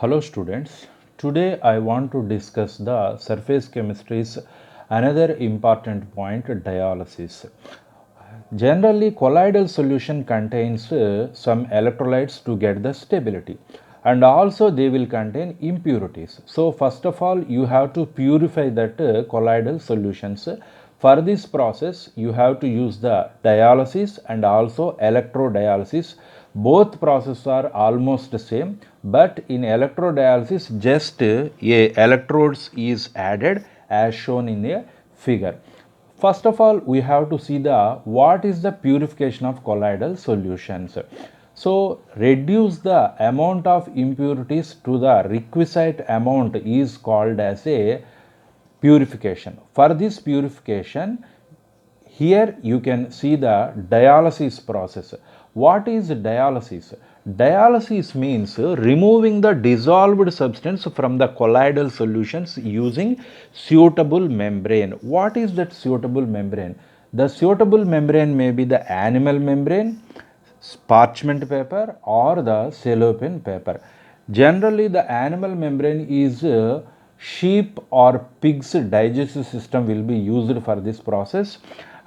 Hello students, today I want to discuss the surface chemistry's another important point, dialysis. Generally colloidal solution contains some electrolytes to get the stability, and also they will contain impurities. So first of all you have to purify that colloidal solutions. For this process you have to use the dialysis and also electrodialysis. Both processes are almost the same, but in electrodialysis just a electrodes is added as shown in a figure. First of all, we have to see the what is the purification of colloidal solutions. So reduce the amount of impurities to the requisite amount is called as a purification. For this purification, here you can see the dialysis process. What is dialysis? Dialysis means removing the dissolved substance from the colloidal solutions using suitable membrane. What is that suitable membrane? The suitable membrane may be the animal membrane, parchment paper, or the cellophane paper. Generally, the animal membrane is sheep or pig's digestive system will be used for this process,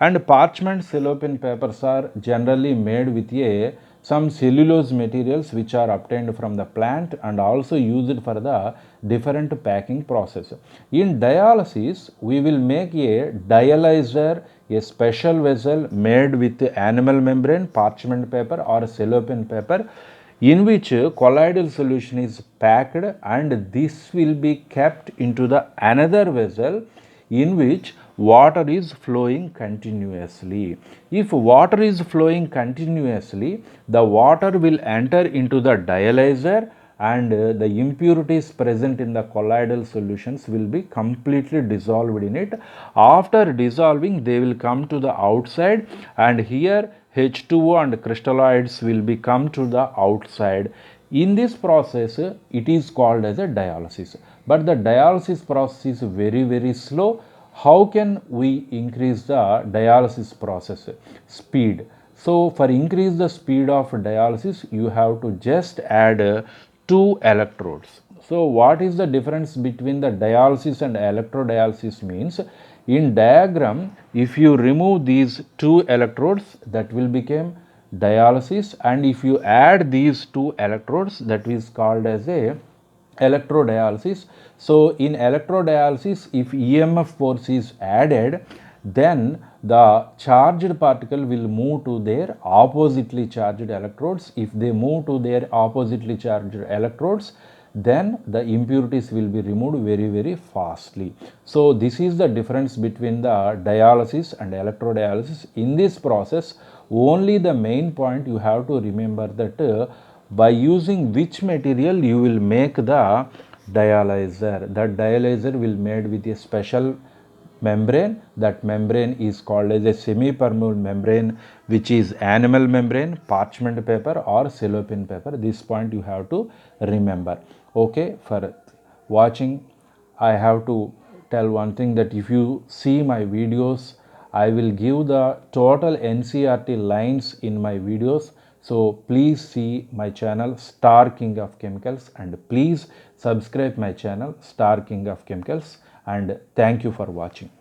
and parchment cellophane papers are generally made with some cellulose materials which are obtained from the plant and also used for the different packing process. In dialysis, we will make a dialyzer, a special vessel made with animal membrane, parchment paper or cellophane paper, in which colloidal solution is packed, and this will be kept into the another vessel in which water is flowing continuously. If water is flowing continuously, the water will enter into the dialyzer, and the impurities present in the colloidal solutions will be completely dissolved in it. After dissolving, they will come to the outside, and here H2O and crystalloids will be come to the outside. In this process, it is called as a dialysis. But the dialysis process is very slow. How can we increase the dialysis process speed? So for increase the speed of dialysis, you have to just add two electrodes. So what is the difference between the dialysis and electrodialysis means? In diagram, if you remove these two electrodes, that will become dialysis, and if you add these two electrodes, that is called as a electrodialysis. So in electrodialysis, if EMF force is added, then the charged particle will move to their oppositely charged electrodes. If they move to their oppositely charged electrodes, then the impurities will be removed very fastly. So this is the difference between the dialysis and electrodialysis. In this process, only the main point you have to remember that by using which material you will make the dialyzer. That dialyzer will made with a special membrane. That membrane is called as a semi-permeable membrane, which is animal membrane, parchment paper or cellophane paper. This point you have to remember. Okay, for watching, I have to tell one thing, that if you see my videos, I will give the total NCERT lines in my videos. So please see my channel Star King of Chemicals, and please subscribe my channel Star King of Chemicals, and thank you for watching.